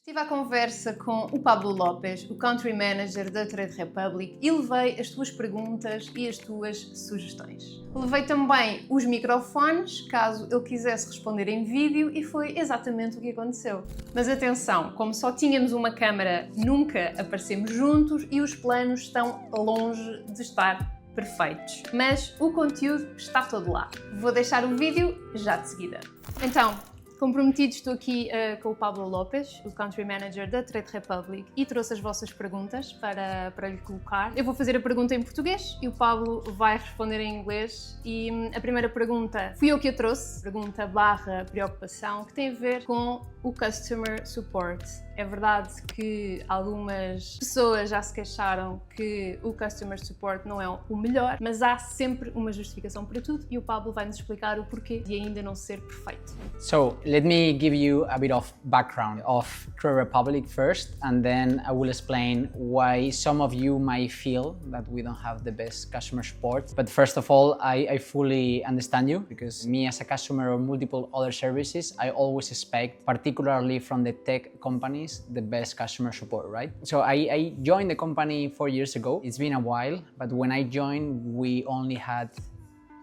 Estive à conversa com o Pablo Lopéz, o Country Manager da Trade Republic, e levei as tuas perguntas e as tuas sugestões. Levei também os microfones, caso ele quisesse responder em vídeo, e foi exatamente o que aconteceu. Mas atenção, como só tínhamos uma câmara, nunca aparecemos juntos e os planos estão longe de estar perfeitos. Mas o conteúdo está todo lá. Vou deixar o vídeo já de seguida. Então, como prometido, estou aqui com o Pablo Lopéz, o Country Manager da Trade Republic, e trouxe as vossas perguntas para lhe colocar. Eu vou fazer a pergunta em português e o Pablo vai responder em inglês. E a primeira pergunta fui eu que a trouxe, pergunta / preocupação, que tem a ver com o Customer Support. É verdade que algumas pessoas já se queixaram que o Customer Support não é o melhor, mas há sempre uma justificação para tudo e o Pablo vai nos explicar o porquê de ainda não ser perfeito. So let me give you a bit of background of Trade Republic first, and then I will explain why some of you might feel that we don't have the best customer support. But first of all, I fully understand you, because me as a customer of multiple other services, I always expect, particularly from the tech companies, the best customer support, right? So I joined the company 4 years ago. It's been a while, but when I joined, we had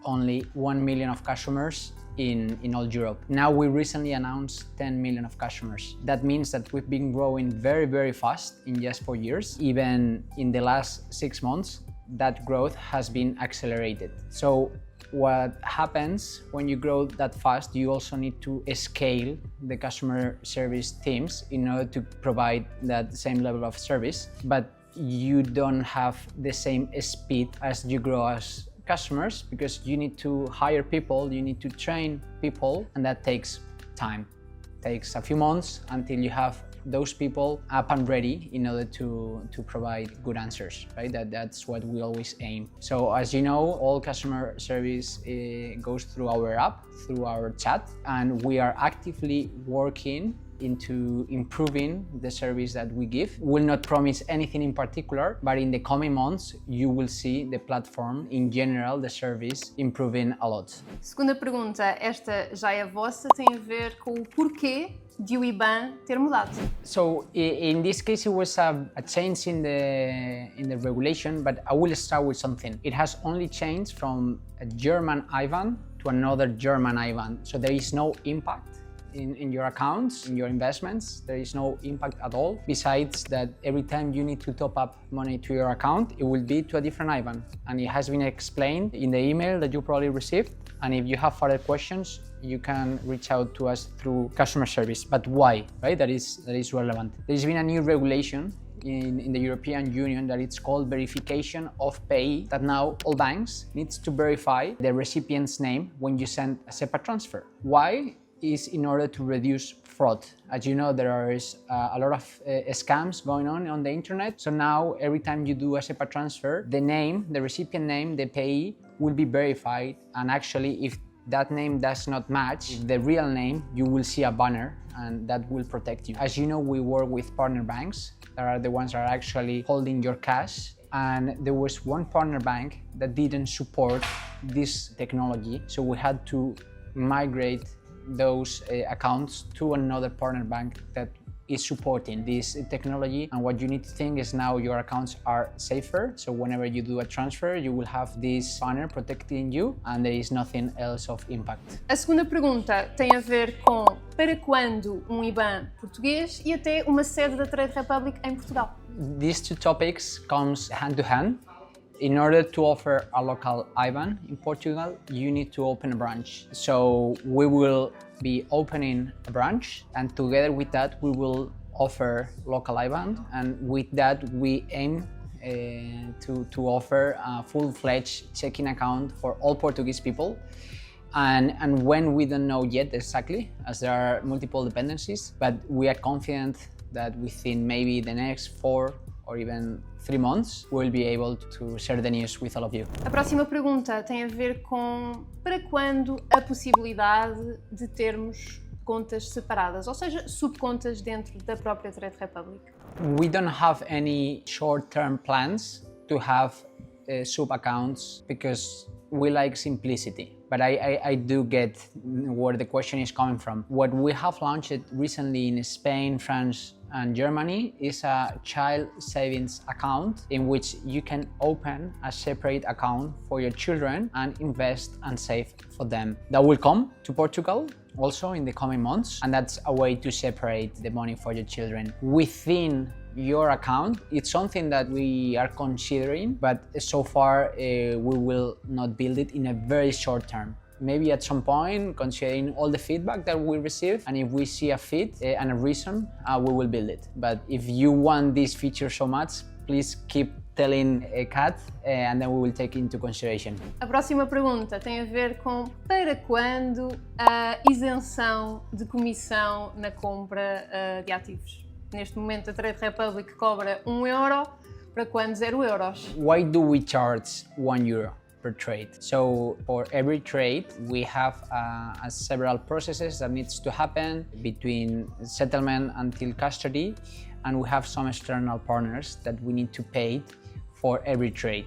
1 million of customers in all Europe. Now we recently announced 10 million of customers. That means that we've been growing very, very fast in just 4 years. Even in the last 6 months, that growth has been accelerated. So what happens when you grow that fast, you also need to scale the customer service teams in order to provide that same level of service, but you don't have the same speed as you grow as customers, because you need to hire people, you need to train people, and that takes time. It takes a few months until you have those people up and ready in order to provide good answers, right? That's what we always aim. So as you know, all customer service goes through our app, through our chat, and we are actively working into improving the service that we give. We'll not promise anything in particular, but in the coming months you will see the platform in general, the service, improving a lot. Segunda pergunta, esta já é vossa, tem a ver com o porquê de o IBAN ter mudado. So in this case it was a change in the regulation, but I will start with something. It has only changed from a German IBAN to another German IBAN, so there is no impact in your accounts, in your investments. There is no impact at all. Besides that, every time you need to top up money to your account, it will be to a different IBAN. And it has been explained in the email that you probably received. And if you have further questions, you can reach out to us through customer service. But why, right? That is relevant. There's been a new regulation in the European Union that it's called verification of pay, that now all banks needs to verify the recipient's name when you send a SEPA transfer. Why? Is in order to reduce fraud. As you know, there is a lot of scams going on the internet. So now every time you do a SEPA transfer, the name, the recipient name, the payee will be verified. And actually, if that name does not match the real name, you will see a banner, and that will protect you. As you know, we work with partner banks that are the ones that are actually holding your cash. And there was one partner bank that didn't support this technology. So we had to migrate those accounts to another partner bank that is supporting this technology. And what you need to think is now your accounts are safer. So whenever you do a transfer, you will have this banner protecting you, and there is nothing else of impact. A segunda pergunta tem a ver com para quando IBAN português e até uma sede da Trade Republic em Portugal. These two topics comes hand to hand. In order to offer a local IBAN in Portugal, you need to open a branch. So we will be opening a branch, and together with that, we will offer local IBAN. And with that, we aim to offer a full-fledged checking account for all Portuguese people. And when we don't know yet exactly, as there are multiple dependencies, but we are confident that within maybe the next 4 or even 3 months, we'll be able to share the news with all of you. A próxima pergunta tem a ver com para quando a possibilidade de termos contas separadas, ou seja, sub-contas dentro da própria Trade Republic. We don't have any short-term plans to have sub-accounts because we like simplicity. But I do get where the question is coming from. What we have launched recently in Spain, France, and Germany is a child savings account in which you can open a separate account for your children and invest and save for them. That will come to Portugal also in the coming months, and that's a way to separate the money for your children within your account. It's something that we are considering, but so far we will not build it in a very short term. Maybe at some point, considering all the feedback that we receive, and if we see a fit and a reason, we will build it. But if you want this feature so much, please keep telling Kat, and then we will take into consideration. A próxima pergunta tem a ver com para quando a isenção de comissão na compra de ativos. Neste momento a Trade Republic cobra €1, para quando €0. Why do we charge €1 per trade? So for every trade we have several processes that needs to happen between settlement until custody, and we have some external partners that we need to pay for every trade.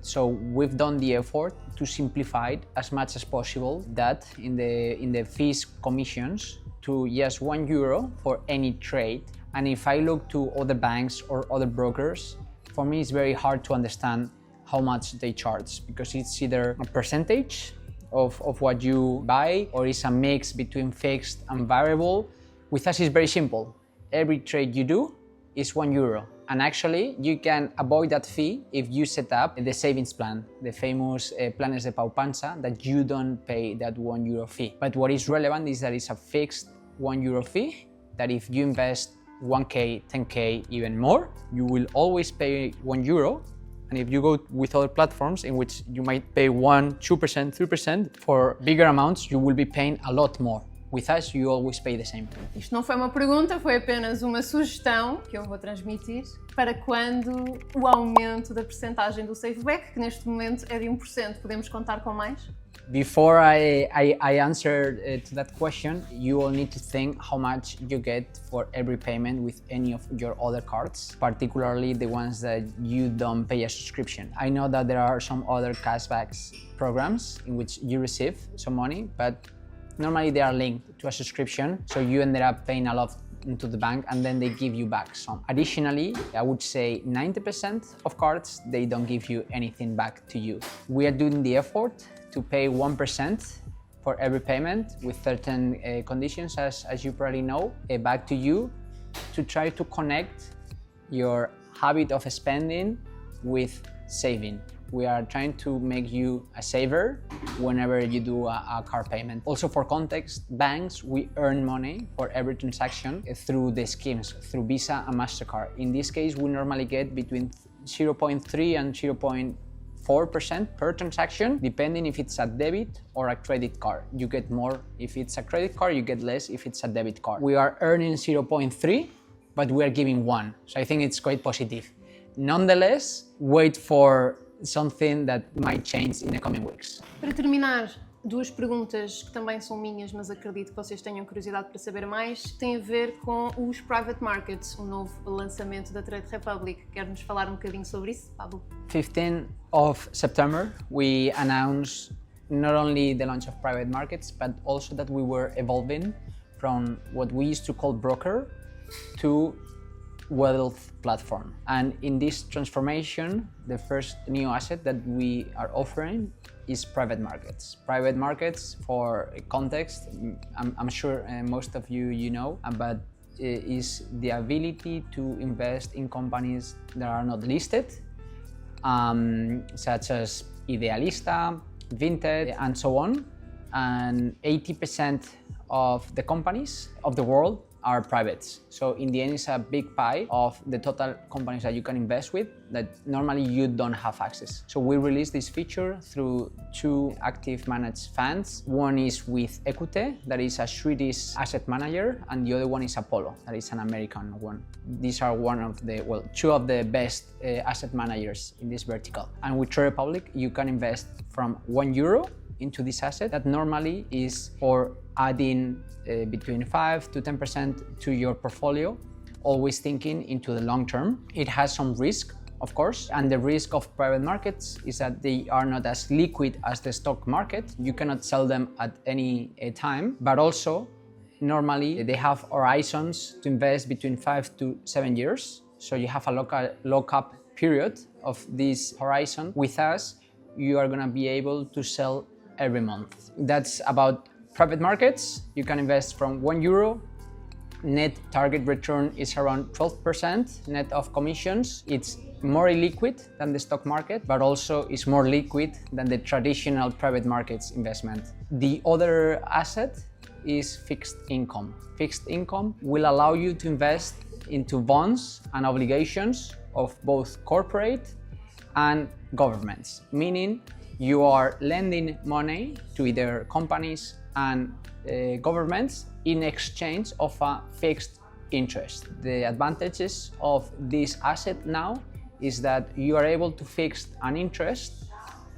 So we've done the effort to simplify it as much as possible, that in the fees commissions to just €1 for any trade. And if I look to other banks or other brokers, for me it's very hard to understand how much they charge, because it's either a percentage of what you buy, or it's a mix between fixed and variable. With us it's very simple. Every trade you do is €1. And actually you can avoid that fee if you set up the savings plan, the famous planes de Paupança, that you don't pay that €1 fee. But what is relevant is that it's a fixed €1 fee, that if you invest 1K, 10K, even more, you will always pay €1. And if you go with other platforms in which you might pay 1%, 2%, 3%, for bigger amounts, you will be paying a lot more. With us, you always pay the same. Isto não foi uma pergunta, foi apenas uma sugestão que eu vou transmitir. Para quando o aumento da percentagem do saveback, que neste momento é de 1%, podemos contar com mais? Before I answer to that question, you will need to think how much you get for every payment with any of your other cards, particularly the ones that you don't pay a subscription. I know that there are some other cashbacks programs in which you receive some money, but normally they are linked to a subscription, so you ended up paying a lot into the bank and then they give you back some. Additionally, I would say 90% of cards, they don't give you anything back to you. We are doing the effort to pay 1% for every payment with certain conditions, as you probably know, back to you, to try to connect your habit of spending with saving. We are trying to make you a saver whenever you do a card payment. Also, for context, banks, we earn money for every transaction through the schemes, through Visa and MasterCard. In this case, we normally get between 0.3 and 0.4% per transaction, depending if it's a debit or a credit card. You get more if it's a credit card, you get less if it's a debit card. We are earning 0.3, but we are giving 1. So I think it's quite positive. Nonetheless, wait for something that might change in the coming weeks. Para terminar, duas perguntas que também são minhas, mas acredito que vocês tenham curiosidade para saber mais, tem a ver com os private markets, o novo lançamento da Trade Republic. Quer-nos falar um bocadinho sobre isso, Pablo? 15th of September, we announced not only the launch of private markets, but also that we were evolving from what we used to call broker to wealth platform. And in this transformation, the first new asset that we are offering is private markets. Private markets, for context, I'm sure most of you know, but is the ability to invest in companies that are not listed, such as Idealista, Vinted, and so on. And 80% of the companies of the world are privates. So in the end, it's a big pie of the total companies that you can invest with that normally you don't have access. So we released this feature through 2 active managed funds. One is with Equite, that is a Swedish asset manager, and the other one is Apollo, that is an American one. These are 2 of the best asset managers in this vertical. And with Trade Republic, you can invest from €1 into this asset that normally is for adding between 5 to 10% to your portfolio, always thinking into the long term. It has some risk, of course, and the risk of private markets is that they are not as liquid as the stock market. You cannot sell them at any time, but also Normally, they have horizons to invest between 5 to 7 years. So you have a lock-up period of this horizon. With us, you are going to be able to sell every month. That's about private markets. You can invest from €1. Net target return is around 12% net of commissions. It's more illiquid than the stock market, but also is more liquid than the traditional private markets investment. The other asset is fixed income. Fixed income will allow you to invest into bonds and obligations of both corporate and governments, meaning you are lending money to either companies and governments in exchange of a fixed interest. The advantages of this asset now is that you are able to fix an interest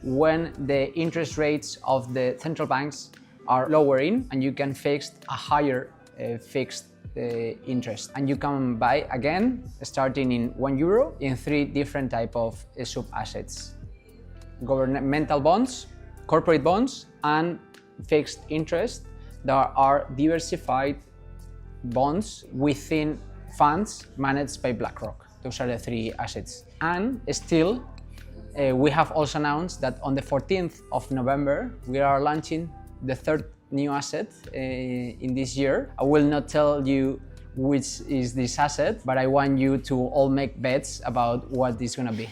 when the interest rates of the central banks are lowering, and you can fix a higher fixed interest. And you can buy again, starting in €1, in 3 different types of sub-assets: governmental bonds, corporate bonds, and fixed interest. There are diversified bonds within funds managed by BlackRock. Those are the 3 assets. And still, we have also announced that on the 14th of November, we are launching the 3rd new asset in this year. I will not tell you which is this asset, but I want you to all make bets about what it's going to be.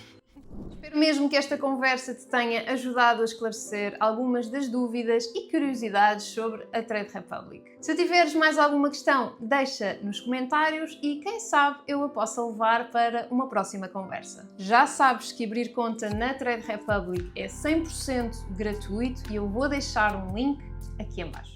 Espero mesmo que esta conversa te tenha ajudado a esclarecer algumas das dúvidas e curiosidades sobre a Trade Republic. Se tiveres mais alguma questão, deixa nos comentários e quem sabe eu a possa levar para uma próxima conversa. Já sabes que abrir conta na Trade Republic é 100% gratuito e eu vou deixar um link aqui em baixo.